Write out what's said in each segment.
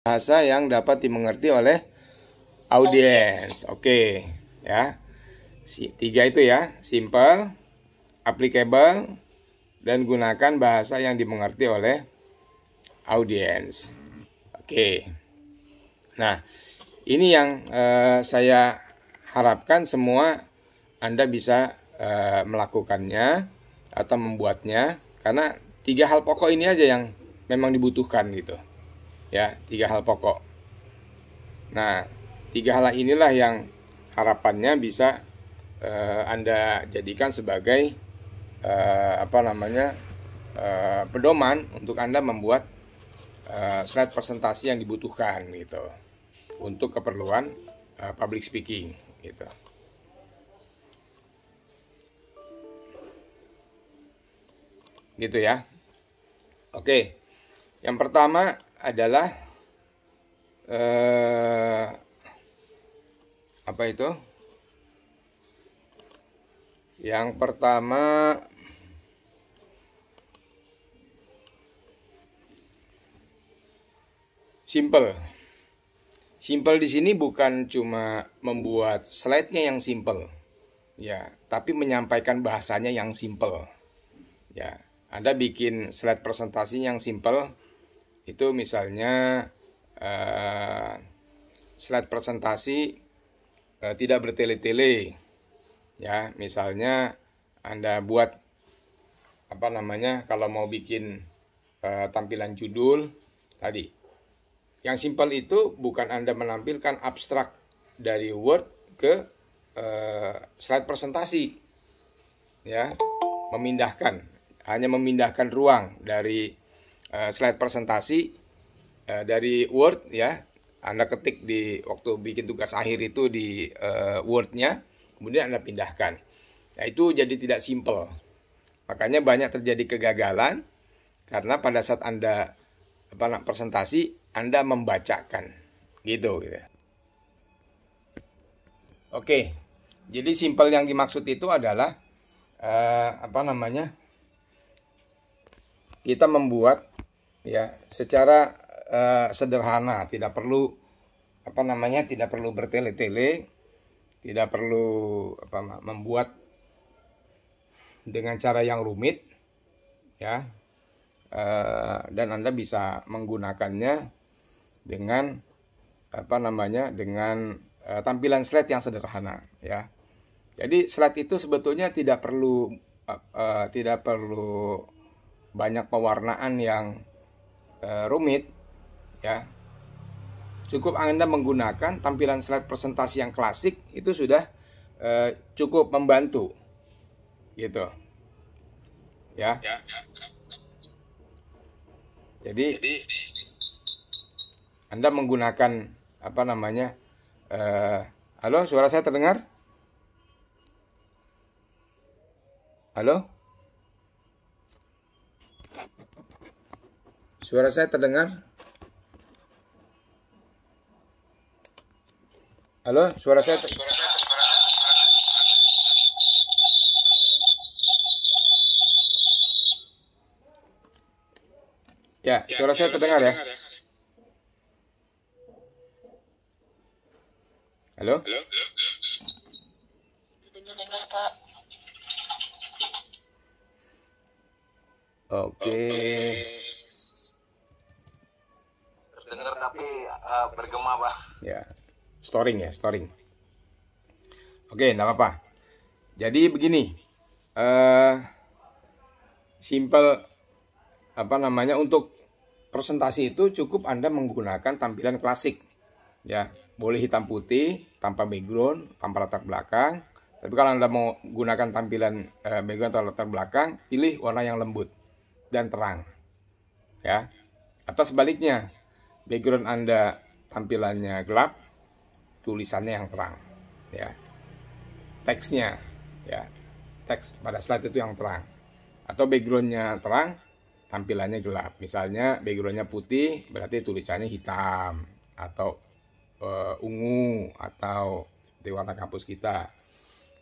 bahasa yang dapat dimengerti oleh audiens. Oke, ya. Tiga itu ya, simple, applicable, dan gunakan bahasa yang dimengerti oleh audiens. Oke. Nah, ini yang saya harapkan semua Anda bisa melakukannya atau membuatnya, karena 3 hal pokok ini aja yang memang dibutuhkan gitu. Ya, 3 hal pokok. Nah, 3 hal inilah yang harapannya bisa Anda jadikan sebagai pedoman untuk Anda membuat slide presentasi yang dibutuhkan gitu untuk keperluan public speaking gitu. Gitu ya. Oke. Yang pertama adalah apa itu? Yang pertama simple. Simple di sini bukan cuma membuat slide-nya yang simple, ya, tapi menyampaikan bahasanya yang simple. Ya, Anda bikin slide presentasi yang simple, itu misalnya slide presentasi tidak bertele-tele, ya. Misalnya Anda buat kalau mau bikin tampilan judul tadi. Yang simple itu bukan Anda menampilkan abstrak dari Word ke slide presentasi, ya, hanya memindahkan ruang dari slide presentasi dari Word, ya. Anda ketik di waktu bikin tugas akhir itu di Word-nya, kemudian Anda pindahkan. Nah, itu jadi tidak simple. Makanya banyak terjadi kegagalan karena pada saat Anda presentasi, Anda membacakan gitu. Oke, jadi simple yang dimaksud itu adalah kita membuat ya secara sederhana, tidak perlu tidak perlu bertele-tele, tidak perlu membuat dengan cara yang rumit, ya. Dan Anda bisa menggunakannya dengan tampilan slide yang sederhana, ya. Jadi slide itu sebetulnya tidak perlu banyak pewarnaan yang rumit, ya. Cukup Anda menggunakan tampilan slide presentasi yang klasik, itu sudah cukup membantu gitu, ya. Jadi Anda menggunakan halo, suara saya terdengar? Halo? Suara saya terdengar? Halo, suara saya Ya, suara saya terdengar ya? Halo? Terdengar, Pak. Oke. Terdengar tapi bergema, Pak. Ya, storing. Oke, enggak apa-apa. Jadi begini, simple untuk presentasi itu cukup Anda menggunakan tampilan klasik, ya. Boleh hitam putih, tanpa background, tanpa latar belakang. Tapi kalau Anda mau gunakan tampilan background atau latar belakang, pilih warna yang lembut dan terang, ya. Atau sebaliknya, background Anda tampilannya gelap, tulisannya yang terang, ya. Teksnya, ya, teks pada slide itu yang terang. Atau backgroundnya terang, tampilannya gelap. Misalnya backgroundnya putih, berarti tulisannya hitam atau ungu atau di warna kampus kita,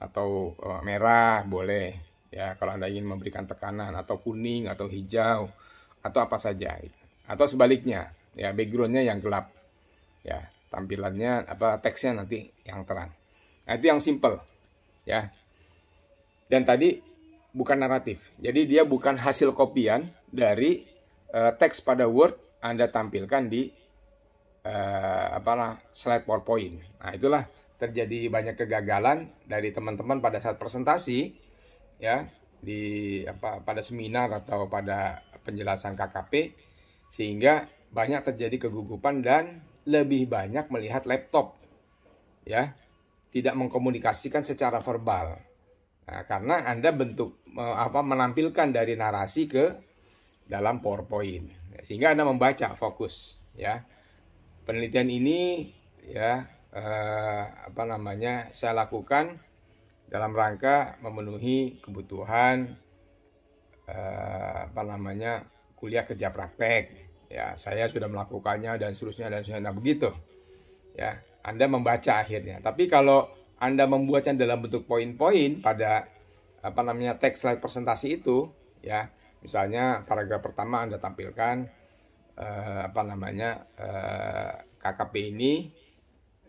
atau merah boleh, ya, kalau Anda ingin memberikan tekanan, atau kuning atau hijau atau apa saja. Atau sebaliknya, ya, backgroundnya yang gelap, ya, tampilannya teksnya nanti yang terang. Nah, itu yang simple, ya. Dan tadi bukan naratif, jadi dia bukan hasil kopian dari teks pada Word Anda tampilkan di slide PowerPoint. Nah, itulah terjadi banyak kegagalan dari teman-teman pada saat presentasi, ya, pada seminar atau pada penjelasan KKP, sehingga banyak terjadi kegugupan dan lebih banyak melihat laptop, ya, tidak mengkomunikasikan secara verbal. Nah, karena Anda menampilkan dari narasi ke dalam PowerPoint, sehingga Anda membaca fokus, ya. Penelitian ini, ya, saya lakukan dalam rangka memenuhi kebutuhan kuliah kerja praktek, ya. Saya sudah melakukannya dan seterusnya begitu, ya. Anda membaca akhirnya. Tapi kalau Anda membuatnya dalam bentuk poin-poin pada teks slide presentasi itu, ya, misalnya paragraf pertama Anda tampilkan KKP ini,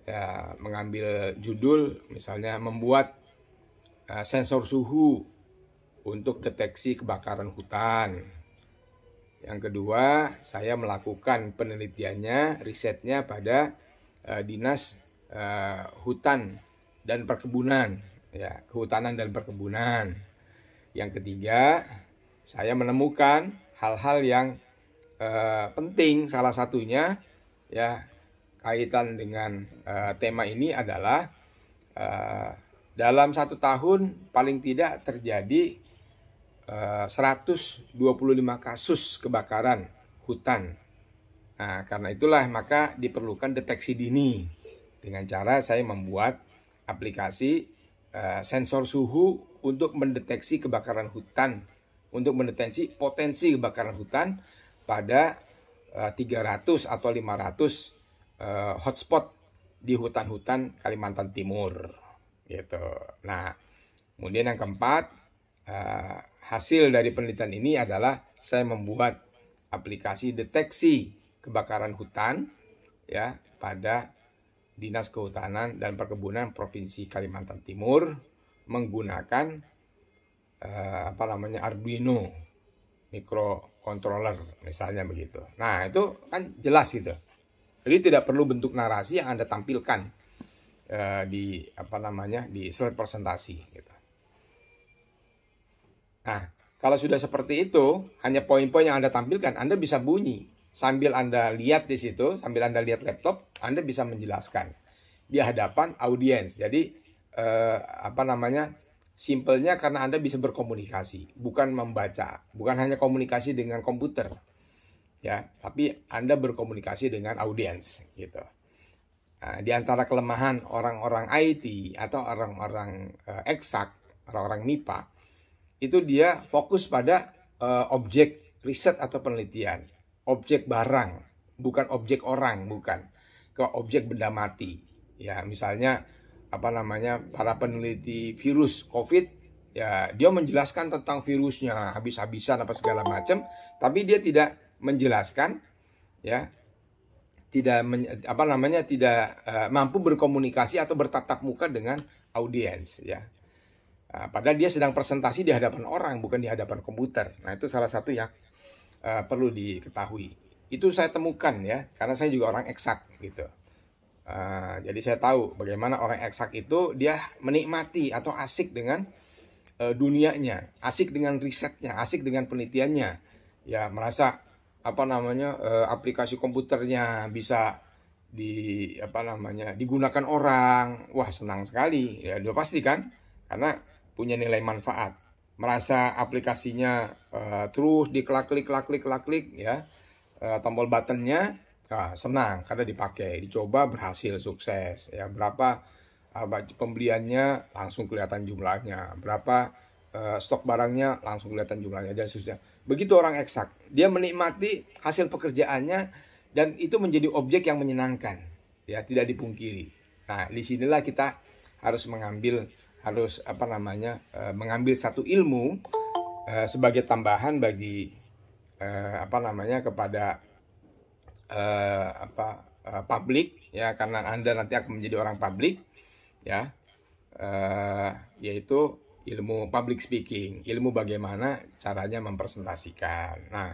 ya, mengambil judul misalnya membuat sensor suhu untuk deteksi kebakaran hutan. Yang kedua, saya melakukan penelitiannya, risetnya pada Dinas Hutan dan Perkebunan, ya, Kehutanan dan Perkebunan. Yang ketiga, saya menemukan hal-hal yang penting. Salah satunya, ya, kaitan dengan tema ini adalah dalam 1 tahun paling tidak terjadi 125 kasus kebakaran hutan. Nah, karena itulah maka diperlukan deteksi dini dengan cara saya membuat aplikasi sensor suhu untuk mendeteksi kebakaran hutan, untuk mendeteksi potensi kebakaran hutan pada 300 atau 500 hotspot di hutan-hutan Kalimantan Timur, gitu. Nah, kemudian yang keempat, hasil dari penelitian ini adalah saya membuat aplikasi deteksi kebakaran hutan, ya, pada Dinas Kehutanan dan Perkebunan Provinsi Kalimantan Timur menggunakan Arduino microcontroller misalnya begitu. Nah, itu kan jelas gitu. Jadi tidak perlu bentuk narasi yang Anda tampilkan di slide presentasi gitu. Nah, kalau sudah seperti itu, hanya poin-poin yang Anda tampilkan, Anda bisa bunyi sambil Anda lihat di situ, sambil Anda lihat laptop, Anda bisa menjelaskan di hadapan audiens. Jadi simpelnya karena Anda bisa berkomunikasi, bukan membaca, bukan hanya komunikasi dengan komputer, ya, tapi Anda berkomunikasi dengan audiens, gitu. Nah, di antara kelemahan orang-orang IT atau orang-orang eksak, orang-orang MIPA, itu dia fokus pada objek riset atau penelitian, objek barang, bukan objek orang, bukan ke objek benda mati. Ya, misalnya para peneliti virus COVID, ya, dia menjelaskan tentang virusnya habis-habisan segala macam, tapi dia tidak menjelaskan, ya, tidak mampu berkomunikasi atau bertatap muka dengan audiens, ya. Padahal dia sedang presentasi di hadapan orang, bukan di hadapan komputer. Nah, itu salah satu yang perlu diketahui. Itu saya temukan, ya, karena saya juga orang eksak, gitu. Jadi saya tahu bagaimana orang eksak itu dia menikmati atau asik dengan dunianya, asik dengan risetnya, asik dengan penelitiannya. Ya, merasa aplikasi komputernya bisa digunakan orang. Wah, senang sekali. Ya, udah pasti kan? Karena punya nilai manfaat. Merasa aplikasinya terus diklik, ya, tombol buttonnya, senang karena dipakai, dicoba, berhasil, sukses. Ya, berapa pembeliannya langsung kelihatan jumlahnya, berapa stok barangnya langsung kelihatan jumlahnya, dan seterusnya. Begitu orang eksak, dia menikmati hasil pekerjaannya dan itu menjadi objek yang menyenangkan, ya, tidak dipungkiri. Nah, disinilah kita harus mengambil satu ilmu sebagai tambahan bagi kepada publik ya, karena Anda nanti akan menjadi orang publik ya, yaitu ilmu public speaking, ilmu bagaimana caranya mempresentasikan. Nah,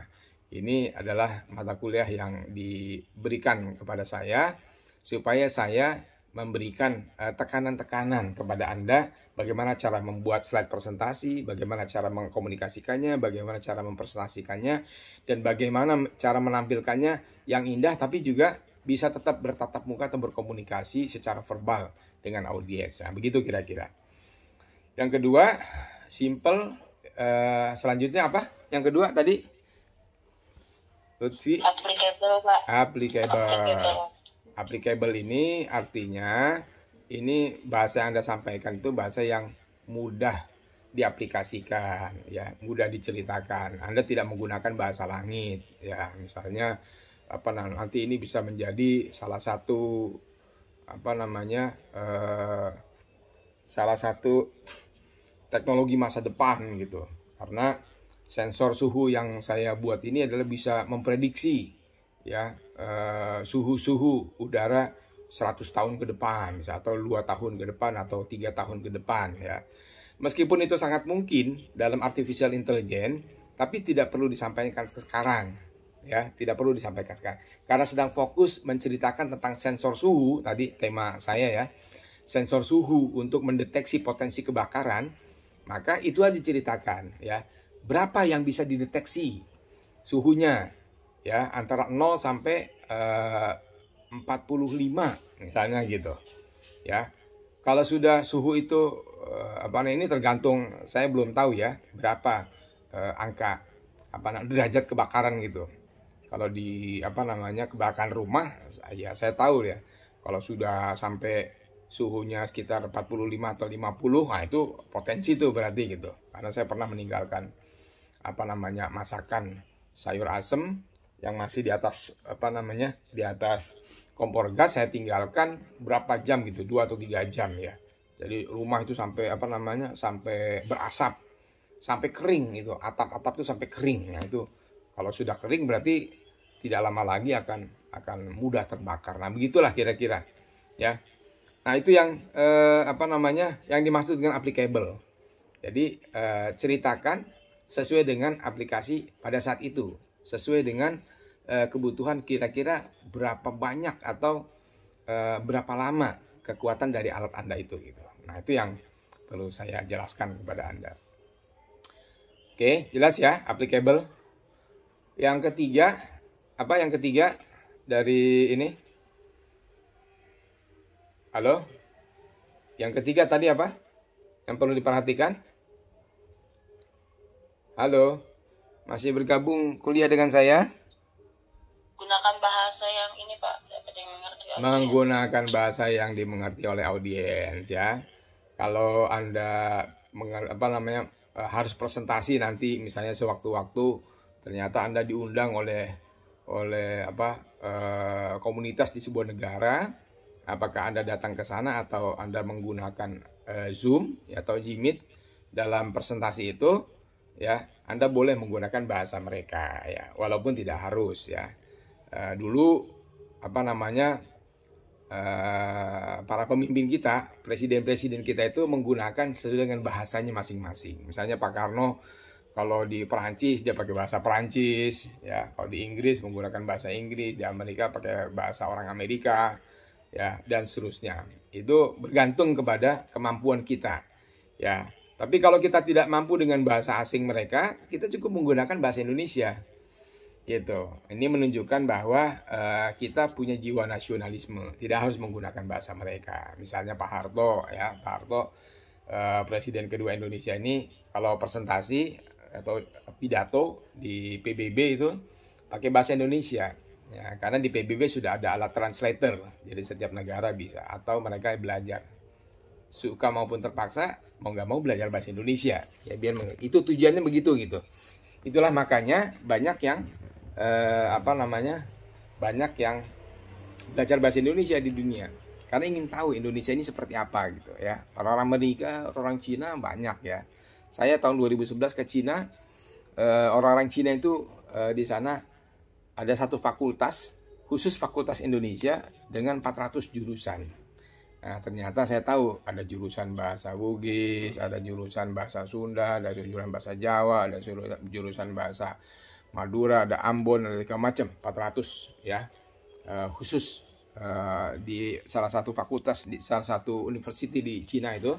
ini adalah mata kuliah yang diberikan kepada saya supaya saya memberikan tekanan-tekanan kepada Anda bagaimana cara membuat slide presentasi, bagaimana cara mengkomunikasikannya, bagaimana cara mempresentasikannya, dan bagaimana cara menampilkannya yang indah tapi juga bisa tetap bertatap muka atau berkomunikasi secara verbal dengan audiens. Nah, begitu kira-kira. Yang kedua, simple. Selanjutnya apa? Yang kedua tadi, Lutfi? Applicable, Pak. Applicable ini artinya ini bahasa yang Anda sampaikan itu bahasa yang mudah diaplikasikan, ya, mudah diceritakan. Anda tidak menggunakan bahasa langit, ya. Misalnya nanti ini bisa menjadi salah satu salah satu teknologi masa depan gitu. Karena sensor suhu yang saya buat ini adalah bisa memprediksi ya suhu udara 100 tahun ke depan, atau 2 tahun ke depan, atau 3 tahun ke depan ya. Meskipun itu sangat mungkin dalam artificial intelligence, tapi tidak perlu disampaikan sekarang ya, tidak perlu disampaikan sekarang. Karena sedang fokus menceritakan tentang sensor suhu, tadi tema saya ya, sensor suhu untuk mendeteksi potensi kebakaran, maka itu aja diceritakan ya. Berapa yang bisa dideteksi suhunya ya, antara 0 sampai 45 misalnya gitu ya. Kalau sudah suhu itu ini tergantung, saya belum tahu ya berapa angka derajat kebakaran gitu. Kalau di kebakaran rumah ya saya tahu ya, kalau sudah sampai suhunya sekitar 45 atau 50, nah itu potensi tuh berarti gitu. Karena saya pernah meninggalkan masakan sayur asem yang masih di atas di atas kompor gas, saya tinggalkan berapa jam gitu, 2 atau 3 jam ya. Jadi rumah itu sampai sampai berasap, sampai kering gitu, atap-atap itu sampai kering. Nah itu kalau sudah kering berarti tidak lama lagi akan mudah terbakar. Nah begitulah kira-kira ya. Nah itu yang yang dimaksud dengan applicable. Jadi ceritakan sesuai dengan aplikasi pada saat itu, sesuai dengan kebutuhan kira-kira berapa banyak atau berapa lama kekuatan dari alat Anda itu gitu. Nah itu yang perlu saya jelaskan kepada Anda. Oke, jelas ya, applicable. Yang ketiga, yang ketiga dari ini? Halo? Yang ketiga tadi apa? Yang perlu diperhatikan? Halo? Masih bergabung kuliah dengan saya? Gunakan bahasa yang ini, Pak, dapat dimengerti audiens. Menggunakan bahasa yang dimengerti oleh audiens ya. Kalau Anda harus presentasi nanti misalnya sewaktu-waktu ternyata Anda diundang oleh komunitas di sebuah negara, apakah Anda datang ke sana atau Anda menggunakan Zoom atau Jimit dalam presentasi itu ya, Anda boleh menggunakan bahasa mereka ya, walaupun tidak harus ya. Dulu para pemimpin kita, presiden-presiden kita itu menggunakan sesuai dengan bahasanya masing-masing. Misalnya Pak Karno kalau di Perancis dia pakai bahasa Perancis ya, kalau di Inggris menggunakan bahasa Inggris, di Amerika pakai bahasa orang Amerika ya, dan seterusnya. Itu bergantung kepada kemampuan kita ya. Tapi kalau kita tidak mampu dengan bahasa asing mereka, kita cukup menggunakan bahasa Indonesia gitu. Ini menunjukkan bahwa kita punya jiwa nasionalisme, tidak harus menggunakan bahasa mereka. Misalnya Pak Harto ya, Pak Harto presiden kedua Indonesia ini kalau presentasi atau pidato di PBB itu pakai bahasa Indonesia ya, karena di PBB sudah ada alat translator, jadi setiap negara bisa, atau mereka belajar suka maupun terpaksa mau nggak mau belajar bahasa Indonesia ya, biar itu tujuannya begitu gitu. Itulah makanya banyak yang banyak yang belajar bahasa Indonesia di dunia karena ingin tahu Indonesia ini seperti apa gitu ya. Orang Amerika, orang Cina banyak ya. Saya tahun 2011 ke Cina, orang-orang Cina itu di sana ada satu fakultas khusus Fakultas Indonesia dengan 400 jurusan. Nah, ternyata saya tahu ada jurusan bahasa Bugis, ada jurusan bahasa Sunda, ada jurusan bahasa Jawa, ada jurusan bahasa Madura, ada Ambon, ada segala macam, 400 ya. Khusus di salah satu fakultas di salah satu university di Cina itu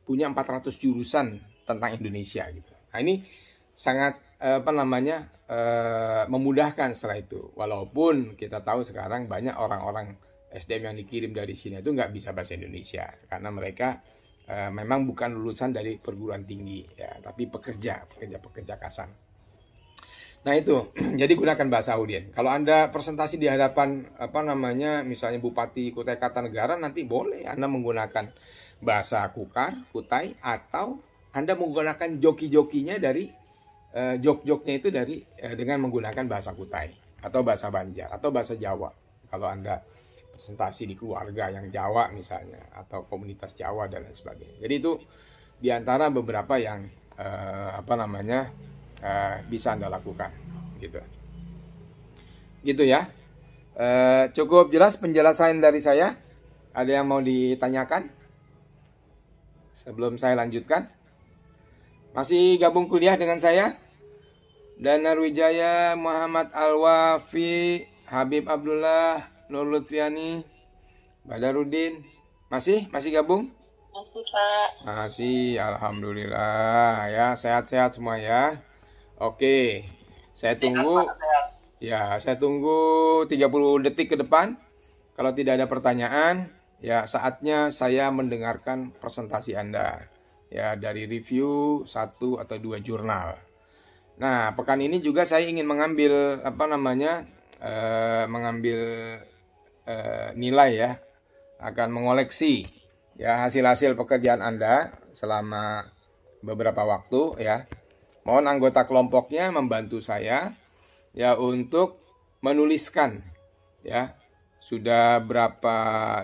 punya 400 jurusan tentang Indonesia gitu. Nah, ini sangat memudahkan setelah itu. Walaupun kita tahu sekarang banyak orang-orang SDM yang dikirim dari Cina itu nggak bisa bahasa Indonesia karena mereka memang bukan lulusan dari perguruan tinggi ya, tapi pekerja kasar. Nah itu, jadi gunakan bahasa Audien. Kalau Anda presentasi di hadapan misalnya Bupati Kutai Kartanegara, nanti boleh Anda menggunakan bahasa Kukar, Kutai, atau Anda menggunakan joki-jokinya dari jok-joknya itu dengan menggunakan bahasa Kutai atau bahasa Banjar atau bahasa Jawa. Kalau Anda presentasi di keluarga yang Jawa misalnya atau komunitas Jawa dan lain sebagainya. Jadi itu diantara beberapa yang bisa Anda lakukan gitu ya. Cukup jelas penjelasan dari saya. Ada yang mau ditanyakan sebelum saya lanjutkan? Masih gabung kuliah dengan saya? Danar Wijaya, Muhammad Al-Wafi, Habib Abdullah, Nur Lutfiani, Badarudin, masih gabung? Masih Pak. Masih, alhamdulillah ya, sehat-sehat semua ya. Oke, saya tunggu. Ya, saya tunggu 30 detik ke depan. Kalau tidak ada pertanyaan, ya saatnya saya mendengarkan presentasi Anda. Ya, dari review 1 atau 2 jurnal. Nah, pekan ini juga saya ingin mengambil nilai ya, akan mengoleksi ya hasil-hasil pekerjaan Anda selama beberapa waktu ya. Mohon anggota kelompoknya membantu saya ya untuk menuliskan ya sudah berapa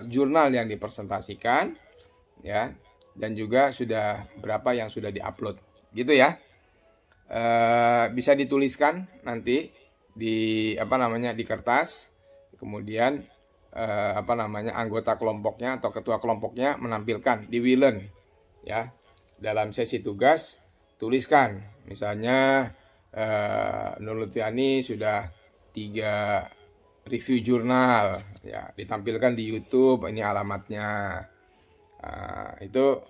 jurnal yang dipresentasikan ya, dan juga sudah berapa yang sudah diupload gitu ya. Bisa dituliskan nanti di di kertas, kemudian anggota kelompoknya atau ketua kelompoknya menampilkan di Wilen ya. Dalam sesi tugas tuliskan misalnya Nur Lutfiani sudah 3 review jurnal ya, ditampilkan di YouTube, ini alamatnya. Itu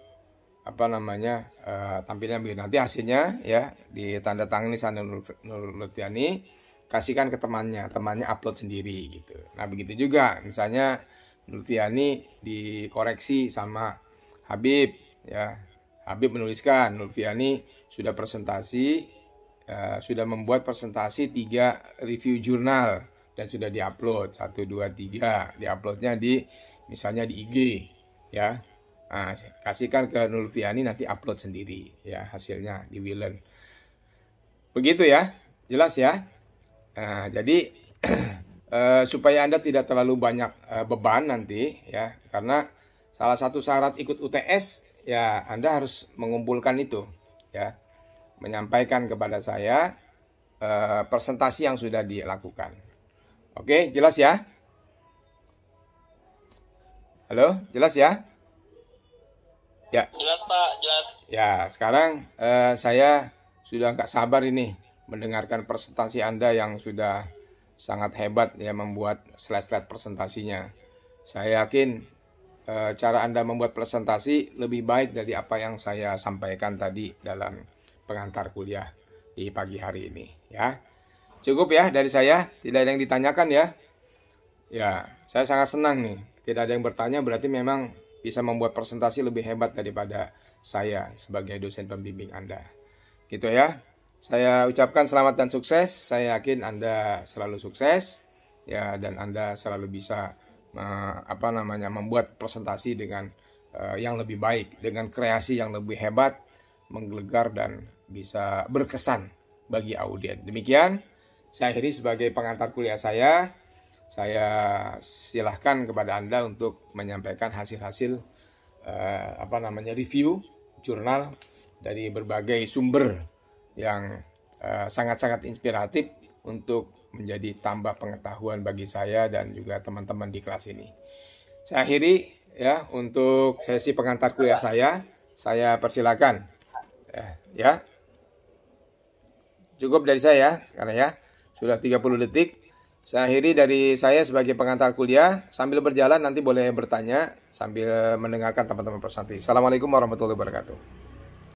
tampilnya begini. Nanti hasilnya ya ditandatangani sama Nur Lutfiani, kasihkan ke temannya upload sendiri gitu. Nah begitu juga misalnya Nur Lutfiani dikoreksi sama Habib ya, Habib menuliskan Nur Lutfiani sudah membuat presentasi 3 review jurnal dan sudah diupload 1, 2, 3, diuploadnya misalnya di IG ya. Nah, kasihkan ke Nur Lutfiani, nanti upload sendiri ya hasilnya di Wilen. Begitu ya, jelas ya. Nah, jadi supaya Anda tidak terlalu banyak beban nanti ya, karena salah satu syarat ikut UTS ya Anda harus mengumpulkan itu ya, menyampaikan kepada saya presentasi yang sudah dilakukan. Oke, jelas ya? Halo, jelas ya? Ya. Jelas Pak, jelas. Ya, sekarang saya sudah nggak sabar ini mendengarkan presentasi Anda yang sudah sangat hebat ya, membuat slide-slide presentasinya. Saya yakin cara Anda membuat presentasi lebih baik dari apa yang saya sampaikan tadi dalam pengantar kuliah di pagi hari ini ya. Cukup ya dari saya, tidak ada yang ditanyakan ya. Ya, saya sangat senang nih. Tidak ada yang bertanya, berarti memang bisa membuat presentasi lebih hebat daripada saya sebagai dosen pembimbing Anda. Gitu ya. Saya ucapkan selamat dan sukses. Saya yakin Anda selalu sukses ya, dan Anda selalu bisa membuat presentasi dengan yang lebih baik, dengan kreasi yang lebih hebat, menggelegar dan bisa berkesan bagi audien. Demikian saya akhiri sebagai pengantar kuliah saya. Saya silahkan kepada Anda untuk menyampaikan hasil-hasil review jurnal dari berbagai sumber yang sangat-sangat inspiratif untuk menjadi tambah pengetahuan bagi saya dan juga teman-teman di kelas ini. Saya akhiri ya untuk sesi pengantar kuliah saya persilakan ya. Cukup dari saya sekarang ya, sudah 30 detik. Saya akhiri dari saya sebagai pengantar kuliah. Sambil berjalan nanti boleh bertanya sambil mendengarkan teman-teman peserta. Assalamualaikum warahmatullahi wabarakatuh.